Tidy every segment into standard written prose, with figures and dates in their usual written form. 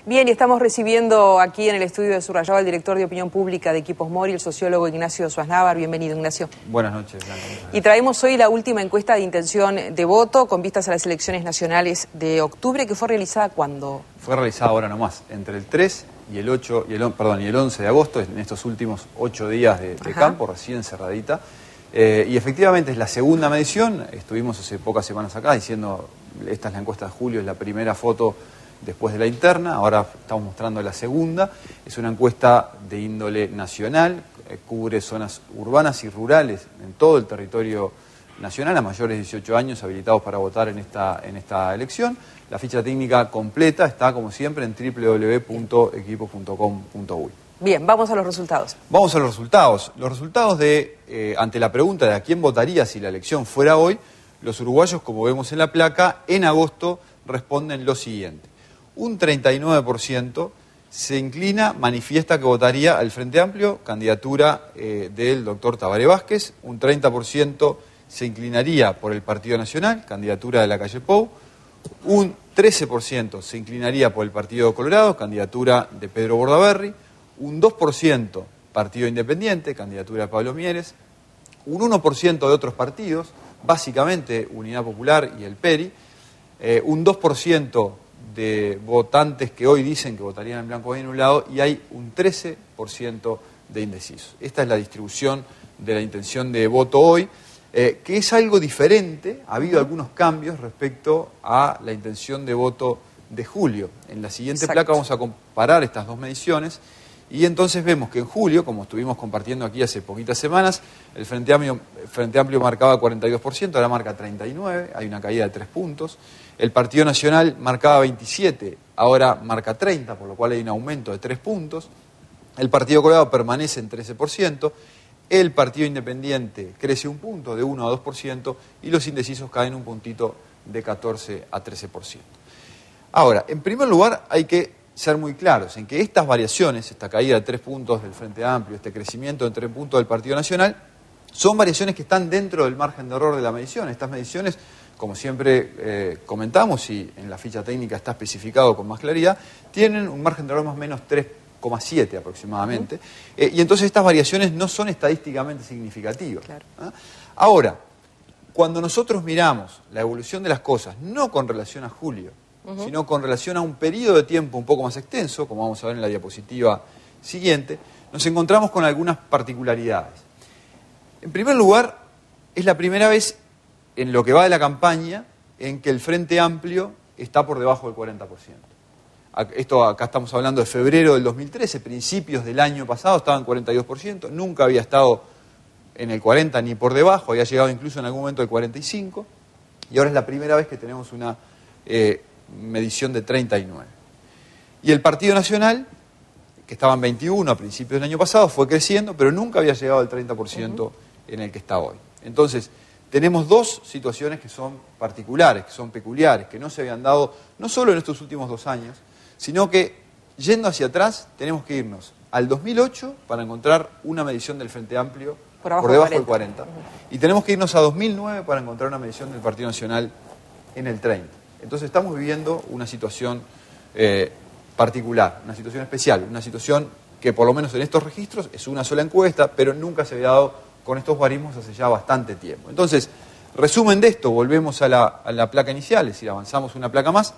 Bien, y estamos recibiendo aquí en el estudio de Subrayado al director de Opinión Pública de Equipos Mori, el sociólogo Ignacio Suaznavar. Bienvenido, Ignacio. Buenas noches, Blanca. Y traemos hoy la última encuesta de intención de voto con vistas a las elecciones nacionales de octubre, que fue realizada ¿cuándo? Fue realizada ahora nomás, entre el 3 y el 11 de agosto, en estos últimos 8 días de campo, recién cerradita. Y efectivamente es la segunda medición. Estuvimos hace pocas semanas acá diciendo, esta es la encuesta de julio, es la primera foto después de la interna, ahora estamos mostrando la segunda. Es una encuesta de índole nacional, cubre zonas urbanas y rurales en todo el territorio nacional, a mayores de 18 años habilitados para votar en esta elección. La ficha técnica completa está, como siempre, en www.equipos.com.uy. Bien, vamos a los resultados. Vamos a los resultados. Los resultados ante la pregunta de a quién votaría si la elección fuera hoy, los uruguayos, como vemos en la placa, en agosto responden lo siguiente. Un 39% se inclina, manifiesta que votaría al Frente Amplio, candidatura del doctor Tabaré Vázquez. Un 30% se inclinaría por el Partido Nacional, candidatura de Lacalle Pou. Un 13% se inclinaría por el Partido Colorado, candidatura de Pedro Bordaberry. Un 2% Partido Independiente, candidatura de Pablo Mieres. Un 1% de otros partidos, básicamente Unidad Popular y el PERI. Un 2% de votantes que hoy dicen que votarían en blanco y anulado, y hay un 13% de indecisos. Esta es la distribución de la intención de voto hoy, que es algo diferente. Ha habido algunos cambios respecto a la intención de voto de julio. En la siguiente placa vamos a comparar estas dos mediciones, y entonces vemos que en julio, como estuvimos compartiendo aquí hace poquitas semanas, el Frente Amplio marcaba 42%, ahora marca 39%, hay una caída de 3 puntos. El Partido Nacional marcaba 27%, ahora marca 30%, por lo cual hay un aumento de 3 puntos. El Partido Colorado permanece en 13%, el Partido Independiente crece un punto, de 1 a 2%, y los indecisos caen un puntito de 14 a 13%. Ahora, en primer lugar, hay que ser muy claros en que estas variaciones, esta caída de 3 puntos del Frente Amplio, este crecimiento de 3 puntos del Partido Nacional, son variaciones que están dentro del margen de error de la medición. Estas mediciones, como siempre comentamos, y en la ficha técnica está especificado con más claridad, tienen un margen de error más o menos 3,7 aproximadamente, y entonces estas variaciones no son estadísticamente significativas. Claro. Ahora, cuando nosotros miramos la evolución de las cosas, no con relación a julio, sino con relación a un periodo de tiempo un poco más extenso, como vamos a ver en la diapositiva siguiente, nos encontramos con algunas particularidades. En primer lugar, es la primera vez en lo que va de la campaña en que el Frente Amplio está por debajo del 40%. Acá estamos hablando de febrero del 2013, principios del año pasado estaba en 42%, nunca había estado en el 40% ni por debajo, había llegado incluso en algún momento al 45%, y ahora es la primera vez que tenemos una medición de 39. Y el Partido Nacional, que estaba en 21 a principios del año pasado, fue creciendo, pero nunca había llegado al 30% en el que está hoy. Entonces, tenemos dos situaciones que son particulares, que son peculiares, que no se habían dado no solo en estos últimos 2 años, sino que, yendo hacia atrás, tenemos que irnos al 2008 para encontrar una medición del Frente Amplio por debajo del 40%. Y tenemos que irnos a 2009 para encontrar una medición del Partido Nacional en el 30%. Entonces estamos viviendo una situación particular, una situación especial, una situación que por lo menos en estos registros es una sola encuesta, pero nunca se había dado con estos guarismos hace ya bastante tiempo. Entonces, resumen de esto, volvemos a la placa inicial, es decir, avanzamos una placa más.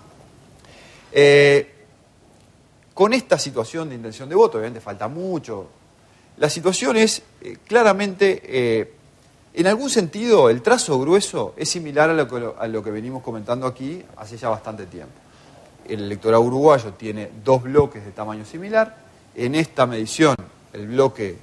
Con esta situación de intención de voto, obviamente falta mucho, la situación es claramente... en algún sentido, el trazo grueso es similar a lo que venimos comentando aquí hace ya bastante tiempo. El electorado uruguayo tiene 2 bloques de tamaño similar. En esta medición, el bloque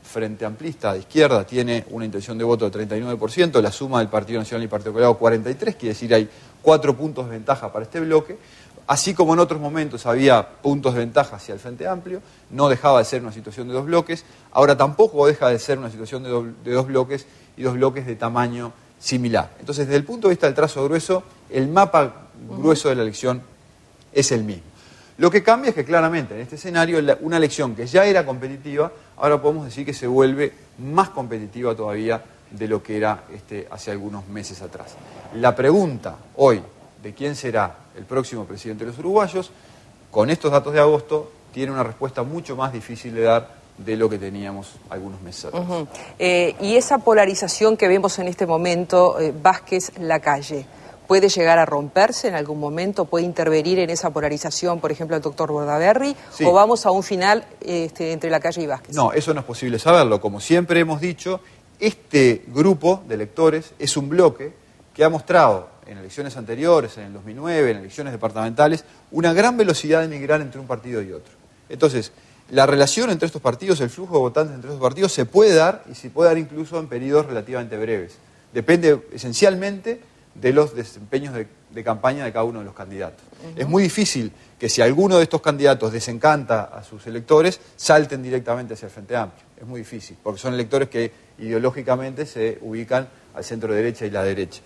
Frente Amplista de izquierda tiene una intención de voto de 39%, la suma del Partido Nacional y Partido Colorado 43%, quiere decir hay 4 puntos de ventaja para este bloque. Así como en otros momentos había puntos de ventaja hacia el Frente Amplio, no dejaba de ser una situación de 2 bloques, ahora tampoco deja de ser una situación de 2 bloques y 2 bloques de tamaño similar. Entonces, desde el punto de vista del trazo grueso, el mapa grueso de la elección es el mismo. Lo que cambia es que claramente en este escenario, una elección que ya era competitiva, ahora podemos decir que se vuelve más competitiva todavía de lo que era hace algunos meses atrás. La pregunta hoy de quién será el próximo presidente de los uruguayos con estos datos de agosto, tiene una respuesta mucho más difícil de dar de lo que teníamos algunos meses atrás. Y esa polarización que vemos en este momento, Vázquez-Lacalle, ¿puede llegar a romperse en algún momento? ¿Puede intervenir en esa polarización, por ejemplo, el doctor Bordaberry? Sí. ¿O vamos a un final entre Lacalle y Vázquez? No, eso no es posible saberlo. Como siempre hemos dicho, este grupo de electores es un bloque que ha mostrado en elecciones anteriores, en el 2009, en elecciones departamentales, una gran velocidad de migrar entre un partido y otro. Entonces, la relación entre estos partidos, el flujo de votantes entre estos partidos se puede dar, y se puede dar incluso en periodos relativamente breves. Depende esencialmente de los desempeños de campaña de cada uno de los candidatos. Es muy difícil que si alguno de estos candidatos desencanta a sus electores, salten directamente hacia el Frente Amplio. Es muy difícil, porque son electores que ideológicamente se ubican al centro derecha y la derecha.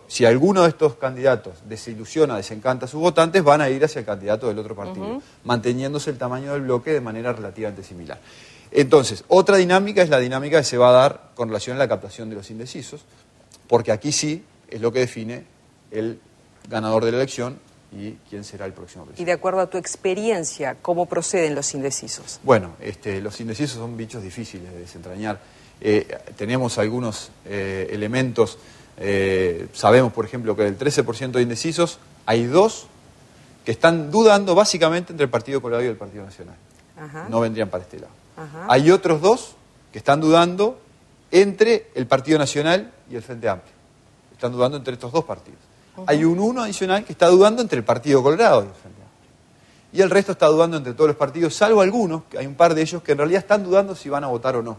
Si alguno de estos candidatos desilusiona, desencanta a sus votantes, van a ir hacia el candidato del otro partido, manteniéndose el tamaño del bloque de manera relativamente similar. Entonces, otra dinámica es la dinámica que se va a dar con relación a la captación de los indecisos, porque aquí sí es lo que define el ganador de la elección y quién será el próximo presidente. Y de acuerdo a tu experiencia, ¿cómo proceden los indecisos? Bueno, los indecisos son bichos difíciles de desentrañar. Tenemos algunos elementos. Sabemos, por ejemplo, que del 13% de indecisos hay 2 que están dudando básicamente entre el Partido Colorado y el Partido Nacional. No vendrían para este lado. Hay otros 2 que están dudando entre el Partido Nacional y el Frente Amplio. Están dudando entre estos 2 partidos. Hay un 1 adicional que está dudando entre el Partido Colorado y el Frente Amplio. Y el resto está dudando entre todos los partidos, salvo algunos, que hay un par de ellos que en realidad están dudando si van a votar o no.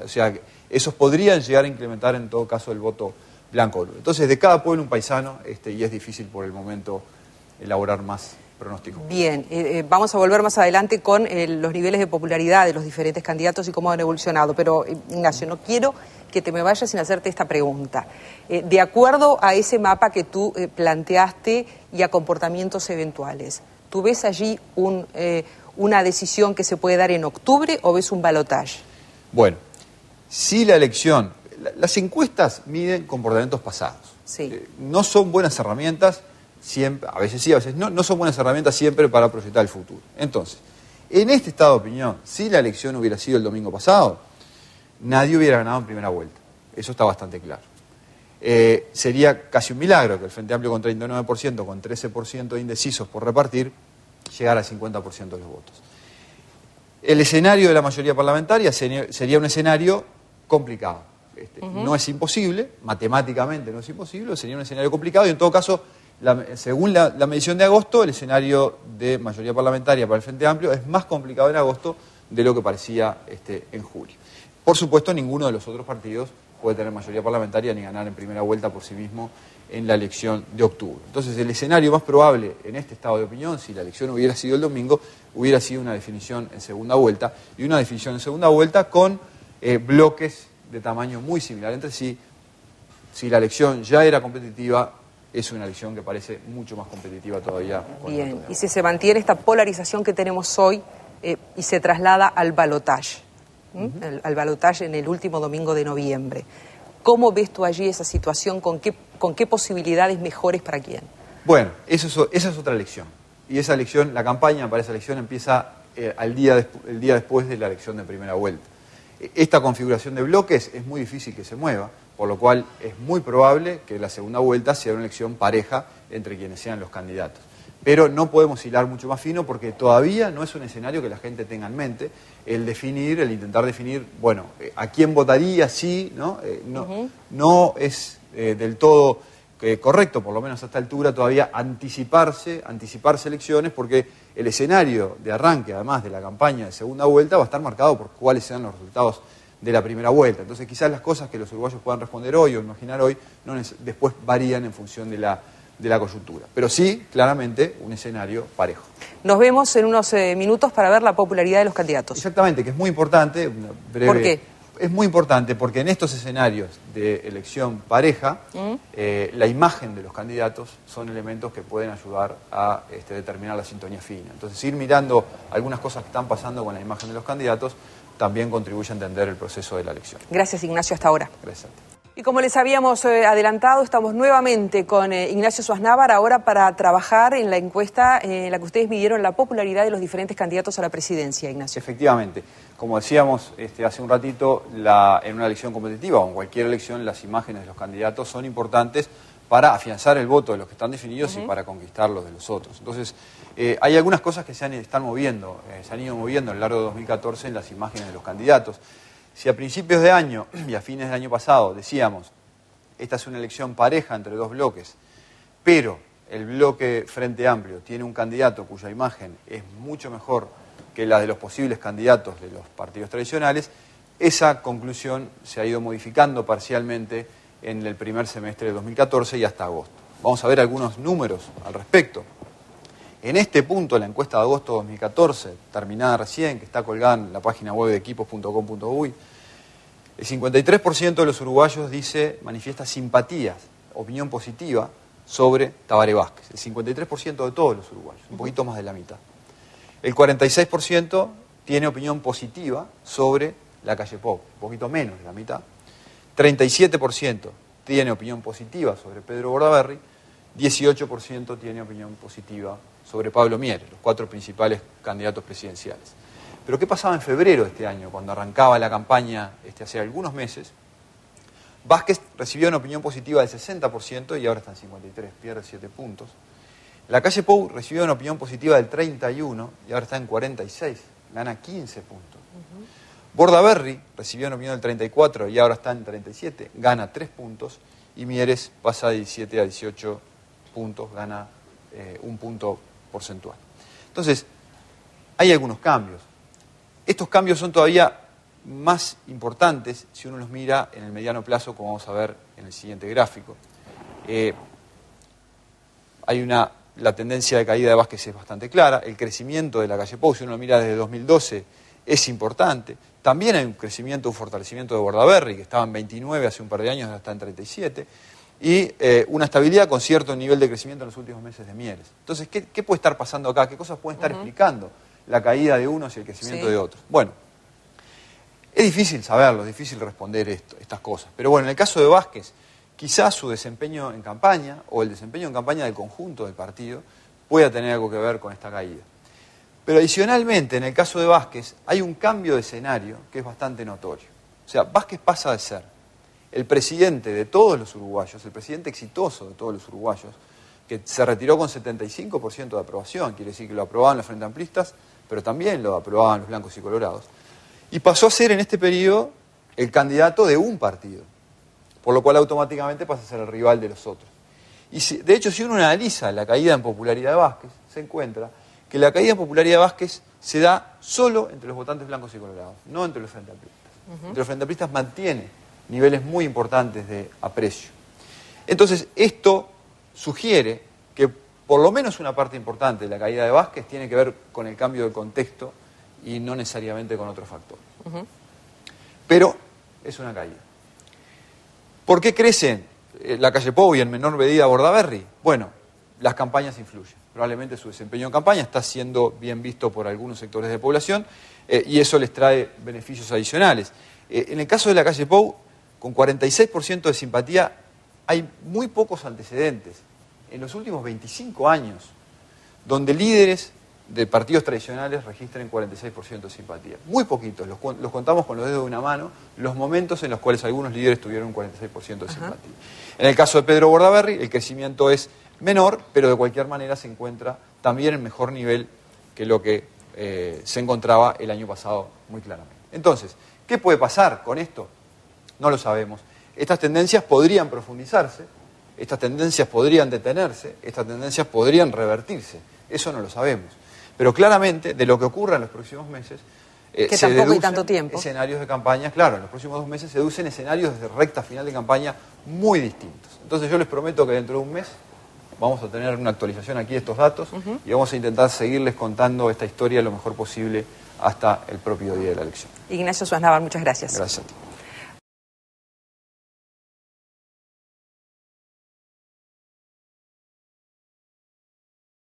O sea, esos podrían llegar a incrementar en todo caso el voto blanco. Entonces, de cada pueblo un paisano, y es difícil por el momento elaborar más pronósticos. Bien, vamos a volver más adelante con los niveles de popularidad de los diferentes candidatos y cómo han evolucionado. Pero, Ignacio, no quiero que te me vayas sin hacerte esta pregunta. De acuerdo a ese mapa que tú planteaste y a comportamientos eventuales, ¿tú ves allí una decisión que se puede dar en octubre o ves un balotaje? Bueno, si la elección... Las encuestas miden comportamientos pasados. Sí. No son buenas herramientas, siempre, a veces sí, a veces no son buenas herramientas siempre para proyectar el futuro. Entonces, en este estado de opinión, si la elección hubiera sido el domingo pasado, nadie hubiera ganado en primera vuelta. Eso está bastante claro. Sería casi un milagro que el Frente Amplio con 39%, con 13% de indecisos por repartir, llegara al 50% de los votos. El escenario de la mayoría parlamentaria sería un escenario complicado. No es imposible, matemáticamente no es imposible, sería un escenario complicado y en todo caso, según la medición de agosto, el escenario de mayoría parlamentaria para el Frente Amplio es más complicado en agosto de lo que parecía en julio. Por supuesto, ninguno de los otros partidos puede tener mayoría parlamentaria ni ganar en primera vuelta por sí mismo en la elección de octubre. Entonces, el escenario más probable en este estado de opinión, si la elección hubiera sido el domingo, hubiera sido una definición en segunda vuelta, y una definición en segunda vuelta con bloques de tamaño muy similar entre sí. Si la elección ya era competitiva, es una elección que parece mucho más competitiva todavía. Bien, y si se mantiene esta polarización que tenemos hoy y se traslada al balotaje, al balotaje en el último domingo de noviembre, ¿cómo ves tú allí esa situación? ¿Con qué posibilidades mejores para quién? Bueno, esa es otra elección. Y esa elección, la campaña para esa elección empieza el día después de la elección de primera vuelta. Esta configuración de bloques es muy difícil que se mueva, por lo cual es muy probable que la segunda vuelta sea una elección pareja entre quienes sean los candidatos. Pero no podemos hilar mucho más fino porque todavía no es un escenario que la gente tenga en mente el intentar definir, bueno, a quién votaría, sí, ¿no? No es del todo correcto, por lo menos a esta altura, todavía anticiparse elecciones, porque el escenario de arranque, además de la campaña de segunda vuelta, va a estar marcado por cuáles sean los resultados de la primera vuelta. Entonces, quizás las cosas que los uruguayos puedan responder hoy o imaginar hoy, después varían en función de la coyuntura. Pero sí, claramente, un escenario parejo. Nos vemos en unos minutos para ver la popularidad de los candidatos. Exactamente, que es muy importante. ¿Por qué? Es muy importante porque en estos escenarios de elección pareja, la imagen de los candidatos son elementos que pueden ayudar a determinar la sintonía fina. Entonces, ir mirando algunas cosas que están pasando con la imagen de los candidatos también contribuye a entender el proceso de la elección. Gracias, Ignacio. Hasta ahora. Gracias a ti. Y como les habíamos adelantado, estamos nuevamente con Ignacio Suaznávar ahora para trabajar en la encuesta en la que ustedes midieron la popularidad de los diferentes candidatos a la presidencia, Ignacio. Efectivamente. Como decíamos hace un ratito, en una elección competitiva o en cualquier elección, las imágenes de los candidatos son importantes para afianzar el voto de los que están definidos y para conquistar los de los otros. Entonces, hay algunas cosas que se han ido moviendo a lo largo de 2014 en las imágenes de los candidatos. Si a principios de año y a fines del año pasado decíamos, esta es una elección pareja entre dos bloques, pero el bloque Frente Amplio tiene un candidato cuya imagen es mucho mejor que la de los posibles candidatos de los partidos tradicionales, esa conclusión se ha ido modificando parcialmente en el primer semestre de 2014 y hasta agosto. Vamos a ver algunos números al respecto. En este punto, la encuesta de agosto de 2014, terminada recién, que está colgada en la página web de equipos.com.uy, el 53% de los uruguayos manifiesta simpatías, opinión positiva sobre Tabaré Vázquez. El 53% de todos los uruguayos, un poquito más de la mitad. El 46% tiene opinión positiva sobre Lacalle Pou, un poquito menos de la mitad. 37% tiene opinión positiva sobre Pedro Bordaberry, 18% tiene opinión positiva sobre Pablo Mieres, los 4 principales candidatos presidenciales. Pero ¿qué pasaba en febrero de este año, cuando arrancaba la campaña hace algunos meses? Vázquez recibió una opinión positiva del 60% y ahora está en 53%, pierde 7 puntos. Lacalle Pou recibió una opinión positiva del 31% y ahora está en 46%, gana 15 puntos. Bordaberry recibió una opinión del 34% y ahora está en 37%, gana 3 puntos. Y Mieres pasa de 17 a 18 puntos, gana 1 punto porcentual. Entonces, hay algunos cambios. Estos cambios son todavía más importantes si uno los mira en el mediano plazo, como vamos a ver en el siguiente gráfico. La tendencia de caída de Vázquez es bastante clara, el crecimiento de Lacalle Pou, si uno lo mira desde 2012, es importante. También hay un crecimiento, un fortalecimiento de Bordaberry, que estaba en 29 hace un par de años, ahora está en 37, y una estabilidad con cierto nivel de crecimiento en los últimos meses de Mieres. Entonces, ¿qué puede estar pasando acá? ¿Qué cosas pueden estar explicando la caída de unos y el crecimiento de otros? Bueno, es difícil saberlo, es difícil responder estas cosas. Pero bueno, en el caso de Vázquez, quizás su desempeño en campaña o el desempeño en campaña del conjunto del partido pueda tener algo que ver con esta caída. Pero adicionalmente, en el caso de Vázquez, hay un cambio de escenario que es bastante notorio. O sea, Vázquez pasa de ser el presidente de todos los uruguayos, el presidente exitoso de todos los uruguayos, que se retiró con 75% de aprobación, quiere decir que lo aprobaban los frente amplistas, pero también lo aprobaban los blancos y colorados, y pasó a ser en este periodo el candidato de un partido, por lo cual automáticamente pasa a ser el rival de los otros. Y de hecho, si uno analiza la caída en popularidad de Vázquez, se encuentra que la caída en popularidad de Vázquez se da solo entre los votantes blancos y colorados, no entre los frente amplistas. Entre los frente amplistas mantiene niveles muy importantes de aprecio. Entonces, esto sugiere que por lo menos una parte importante de la caída de Vázquez tiene que ver con el cambio de contexto y no necesariamente con otros factores. Pero es una caída. ¿Por qué crecen Lacalle Pou y en menor medida Bordaberry? Bueno, las campañas influyen. Probablemente su desempeño en campaña está siendo bien visto por algunos sectores de población y eso les trae beneficios adicionales. En el caso de Lacalle Pou, con 46% de simpatía, hay muy pocos antecedentes en los últimos 25 años donde líderes de partidos tradicionales registren 46% de simpatía. Muy poquitos, los contamos con los dedos de una mano, los momentos en los cuales algunos líderes tuvieron un 46% de simpatía. En el caso de Pedro Bordaberry, el crecimiento es menor, pero de cualquier manera se encuentra también en mejor nivel que lo que se encontraba el año pasado muy claramente. Entonces, ¿qué puede pasar con esto? No lo sabemos. Estas tendencias podrían profundizarse, estas tendencias podrían detenerse, estas tendencias podrían revertirse. Eso no lo sabemos. Pero claramente, de lo que ocurra en los próximos meses, que tampoco hay tanto tiempo. Escenarios de campaña, claro, en los próximos 2 meses se deducen escenarios de recta final de campaña muy distintos. Entonces yo les prometo que dentro de un mes vamos a tener una actualización aquí de estos datos y vamos a intentar seguirles contando esta historia lo mejor posible hasta el propio día de la elección. Ignacio Suaznávar, muchas gracias. Gracias a ti.